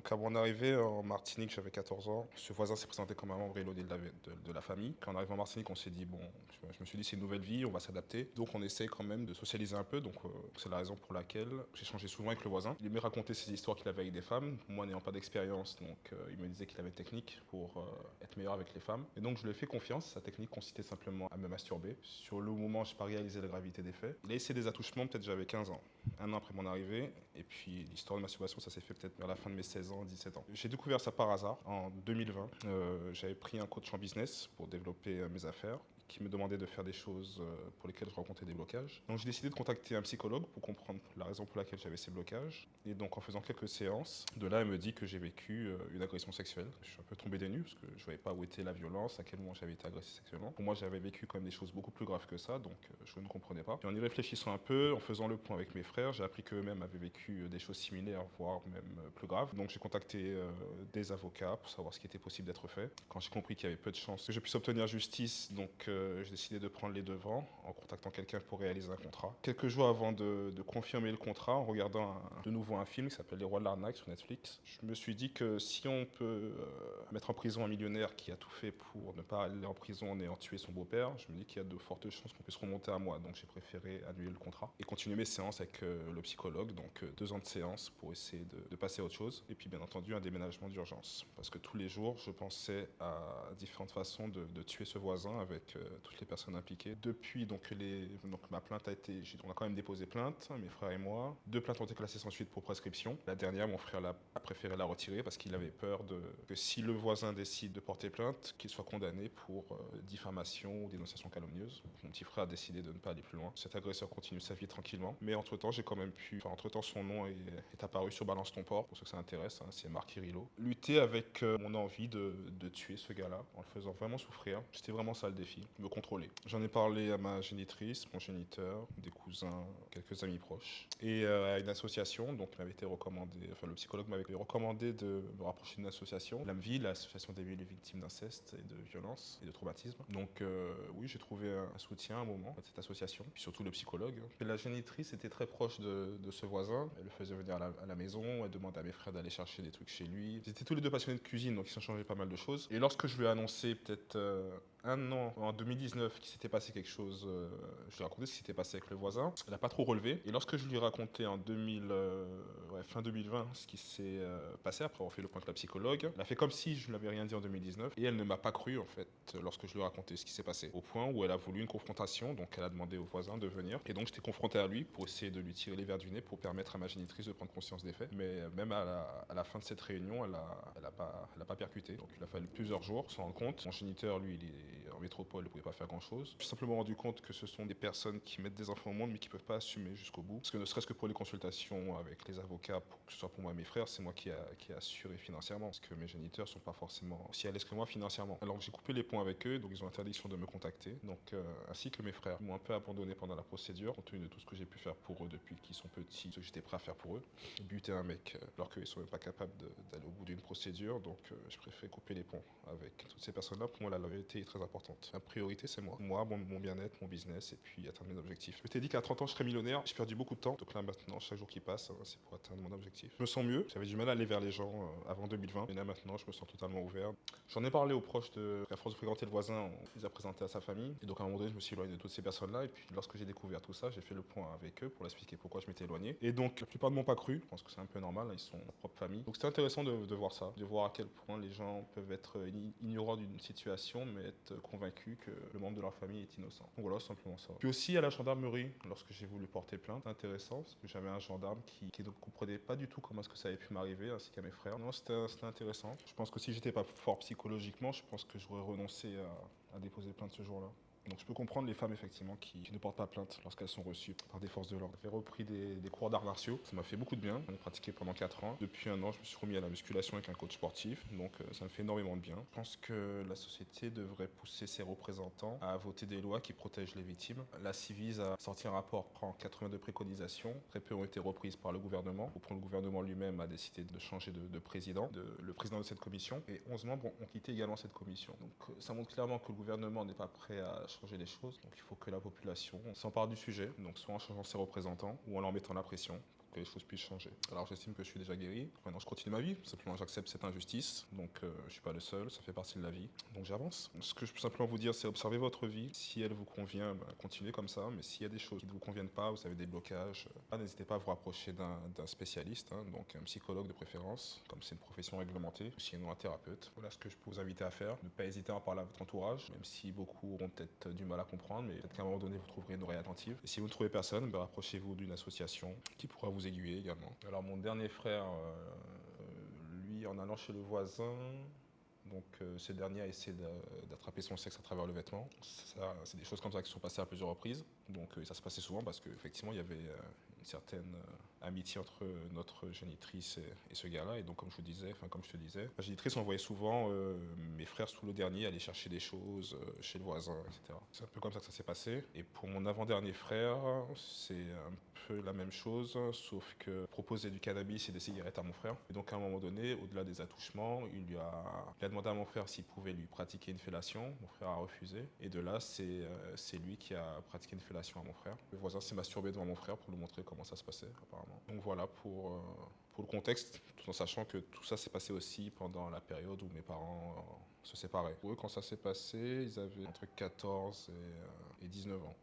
Donc à mon arrivée en Martinique, j'avais 14 ans. Ce voisin s'est présenté comme un membre éloigné de la famille. Quand on arrive en Martinique, on s'est dit, bon, je me suis dit, c'est une nouvelle vie, on va s'adapter. Donc on essaie quand même de socialiser un peu. Donc c'est la raison pour laquelle j'échangeais souvent avec le voisin. Il aimait raconter ses histoires qu'il avait avec des femmes. Moi, n'ayant pas d'expérience, donc il me disait qu'il avait une technique pour être meilleur avec les femmes. Et donc je lui ai fait confiance. Sa technique consistait simplement à me masturber. Sur le moment, je n'ai pas réalisé la gravité des faits. Il a essayé des attouchements, peut-être j'avais 15 ans. Un an après mon arrivée. Et puis l'histoire de masturbation, ça s'est fait peut-être vers la fin de mes 16 ans, 17 ans. J'ai découvert ça par hasard en 2020. J'avais pris un coach en business pour développer mes affaires qui me demandait de faire des choses pour lesquelles je rencontrais des blocages. Donc j'ai décidé de contacter un psychologue pour comprendre la raison pour laquelle j'avais ces blocages. Et donc en faisant quelques séances, de là elle me dit que j'ai vécu une agression sexuelle. Je suis un peu tombé des nues parce que je ne voyais pas où était la violence, à quel moment j'avais été agressé sexuellement. Pour moi j'avais vécu quand même des choses beaucoup plus graves que ça, donc je ne comprenais pas. Et en y réfléchissant un peu, en faisant le point avec mes frères, j'ai appris qu'eux-mêmes avaient vécu des choses similaires, voire même plus graves. Donc j'ai contacté des avocats pour savoir ce qui était possible d'être fait. Quand j'ai compris qu'il y avait peu de chances que je puisse obtenir justice, donc j'ai décidé de prendre les devants en contactant quelqu'un pour réaliser un contrat. Quelques jours avant de confirmer le contrat, en regardant de nouveau un film qui s'appelle Les Rois de l'arnaque sur Netflix, je me suis dit que si on peut mettre en prison un millionnaire qui a tout fait pour ne pas aller en prison en ayant tué son beau-père, je me dis qu'il y a de fortes chances qu'on puisse remonter à moi. Donc j'ai préféré annuler le contrat et continuer mes séances avec le psychologue. Donc 2 ans de séance pour essayer de passer à autre chose. Et puis bien entendu un déménagement d'urgence. Parce que tous les jours, je pensais à différentes façons de tuer ce voisin avec toutes les personnes impliquées. Depuis donc ma plainte a été, on a quand même déposé plainte, mes frères et moi. 2 plaintes ont été classées sans suite pour prescription. La dernière, mon frère a préféré la retirer parce qu'il avait peur que si le voisin décide de porter plainte, qu'il soit condamné pour diffamation ou dénonciation calomnieuse. Mon petit frère a décidé de ne pas aller plus loin. Cet agresseur continue sa vie tranquillement. Mais entre-temps, j'ai quand même pu... Enfin, entre-temps, son nom est apparu sur Balance ton port, pour ceux que ça intéresse, hein, c'est Marc Irillo. Lutter avec mon envie de tuer ce gars-là, en le faisant vraiment souffrir. C'était vraiment ça le défi, me contrôler. J'en ai parlé à ma génitrice, mon géniteur, des cousins, quelques amis proches. Et à une association, donc il m'avait été recommandé, enfin le psychologue m'avait recommandé de me rapprocher d'une association, l'AMVI, l'association des victimes d'inceste et de violence et de traumatisme. Donc oui, j'ai trouvé un soutien à un moment de cette association, puis surtout le psychologue. Et la génitrice était très proche de ce voisin, elle le faisait venir à la maison, elle demandait à mes frères d'aller chercher des trucs chez lui. Ils étaient tous les deux passionnés de cuisine, donc ils s'échangeaient pas mal de choses. Et lorsque je lui ai annoncé peut-être un an, en 2019, qu'il s'était passé quelque chose, je lui ai raconté ce qui s'était passé avec le voisin, elle n'a pas trop relevé. Et lorsque je lui ai raconté en fin 2020 ce qui s'est passé après avoir fait le point avec la psychologue, elle a fait comme si je ne lui avais rien dit en 2019 et elle ne m'a pas cru en fait lorsque je lui ai raconté ce qui s'est passé. Au point où elle a voulu une confrontation, donc elle a demandé au voisin de venir. Et donc j'étais confronté à lui pour essayer de lui tirer les verres du nez pour permettre à ma génitrice de prendre conscience des faits. Mais même à la fin de cette réunion, elle a pas percuté. Donc il a fallu plusieurs jours pour s'en rendre compte. Mon géniteur, lui, il est en métropole, il ne pouvait pas faire grand chose. Je me suis simplement rendu compte que ce sont des personnes qui mettent des enfants au monde mais qui ne peuvent pas assumer jusqu'au bout. Parce que ne serait-ce que pour les consultations avec les avocats, que ce soit pour moi et mes frères, c'est moi qui ai assuré financièrement. Parce que mes géniteurs sont pas forcément aussi à l'aise que moi financièrement. Alors j'ai coupé les ponts avec eux, donc ils ont interdiction de me contacter. Donc ainsi que mes frères. Ils m'ont un peu abandonné pendant la procédure, compte tenu de tout ce que j'ai pu faire pour eux depuis qu'ils sont petits, ce que j'étais prêt à faire pour eux. Buter un mec alors qu'ils sont même pas capables d'aller au bout d'une procédure. Donc je préfère couper les ponts avec toutes ces personnes-là. Pour moi, la loyauté est très importante. La priorité, c'est moi. Moi, mon bien-être, mon business et puis atteindre mes objectifs. Je m'étais dit qu'à 30 ans, je serais millionnaire. J'ai perdu beaucoup de temps. Donc là, maintenant, chaque jour qui passe, c'est pour atteindre mon objectif. Je me sens mieux. J'avais du mal à aller vers les gens avant 2020. Mais là, maintenant, je me sens totalement ouvert. J'en ai parlé aux proches à force de fréquenter le voisin, on les a présentés à sa famille. Et donc, à un moment donné, je me suis éloigné de toutes ces personnes-là. Et puis, lorsque j'ai découvert tout ça, j'ai fait le point avec eux pour leur expliquer pourquoi je m'étais éloigné. Et donc, la plupart ne m'ont pas cru. Je pense que c'est un peu normal. Hein, ils sont leur propre famille. Donc, c'était intéressant de voir ça. De voir à quel point les gens peuvent être ignorants d'une situation, mais être convaincus que le membre de leur famille est innocent. Donc voilà, simplement ça. Puis aussi à la gendarmerie, lorsque j'ai voulu porter plainte, c'est intéressant parce que j'avais un gendarme qui ne comprenait pas du tout comment est-ce que ça avait pu m'arriver, ainsi qu'à mes frères. Non, c'était intéressant. Je pense que si j'étais pas fort psychologiquement, je pense que j'aurais renoncé à déposer plainte ce jour-là. Donc je peux comprendre les femmes effectivement qui ne portent pas plainte lorsqu'elles sont reçues par des forces de l'ordre. J'ai repris des cours d'arts martiaux, ça m'a fait beaucoup de bien. J'en ai pratiqué pendant 4 ans. Depuis un an, je me suis remis à la musculation avec un coach sportif, donc ça me fait énormément de bien. Je pense que la société devrait pousser ses représentants à voter des lois qui protègent les victimes. La Civise a sorti un rapport prend 82 préconisations. Très peu ont été reprises par le gouvernement. Au point le gouvernement lui-même a décidé de changer de président, le président de cette commission, et 11 membres ont quitté également cette commission. Donc ça montre clairement que le gouvernement n'est pas prêt à changer les choses. Donc il faut que la population s'empare du sujet, donc soit en changeant ses représentants ou en leur mettant la pression que les choses puissent changer. Alors j'estime que je suis déjà guéri. Maintenant je continue ma vie. Simplement j'accepte cette injustice. Donc je suis pas le seul. Ça fait partie de la vie. Donc j'avance. Ce que je peux simplement vous dire, c'est observer votre vie. Si elle vous convient, continuez comme ça. Mais s'il y a des choses qui ne vous conviennent pas, vous avez des blocages, n'hésitez pas à vous rapprocher d'un spécialiste, hein, donc un psychologue de préférence, comme c'est une profession réglementée, ou sinon un thérapeute. Voilà ce que je peux vous inviter à faire. Ne pas hésiter à en parler à votre entourage, même si beaucoup auront peut-être du mal à comprendre, mais peut-être qu'à un moment donné vous trouverez une oreille attentive. Et si vous ne trouvez personne, rapprochez-vous d'une association qui pourra vous aiguiller également. Alors mon dernier frère, lui, en allant chez le voisin, donc ce dernier a essayé d'attraper son sexe à travers le vêtement. Ça, c'est des choses comme ça qui sont passées à plusieurs reprises. Donc ça se passait souvent parce qu'effectivement il y avait une certaine amitié entre notre génitrice et ce gars-là. Et donc comme je te disais, la génitrice envoyait souvent mes frères sous le dernier aller chercher des choses chez le voisin, etc. C'est un peu comme ça que ça s'est passé. Et pour mon avant-dernier frère, c'est un peu la même chose, sauf que proposer du cannabis et des cigarettes à mon frère. Et donc à un moment donné, au-delà des attouchements, il a demandé à mon frère s'il pouvait lui pratiquer une fellation. Mon frère a refusé. Et de là, c'est lui qui a pratiqué une fellation à mon frère. Le voisin s'est masturbé devant mon frère pour lui montrer comment ça se passait, apparemment. Donc voilà pour le contexte, tout en sachant que tout ça s'est passé aussi pendant la période où mes parents se séparaient. Pour eux, quand ça s'est passé, ils avaient entre 14 et 19 ans.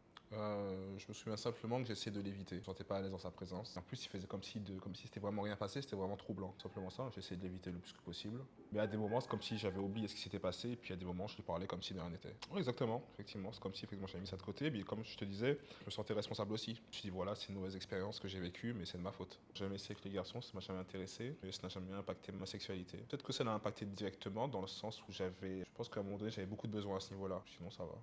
Je me souviens simplement que j'essayais de l'éviter. Je ne sentais pas à l'aise dans sa présence. En plus, il faisait comme si c'était vraiment rien passé, c'était vraiment troublant. Simplement ça, j'essayais de l'éviter le plus que possible. Mais à des moments, c'est comme si j'avais oublié ce qui s'était passé, et puis à des moments, je lui parlais comme si de rien n'était. Oui, exactement, effectivement. C'est comme si effectivement, j'avais mis ça de côté, mais comme je te disais, je me sentais responsable aussi. Je me suis dit, voilà, c'est une mauvaise expérience que j'ai vécue, mais c'est de ma faute. J'ai jamais essayé avec les garçons, ça m'a jamais intéressé, et ça n'a jamais impacté ma sexualité. Peut-être que ça l'a impacté directement, dans le sens où je pense qu'à un moment donné, j'avais beaucoup de besoins à ce niveau-là. Sinon, ça va.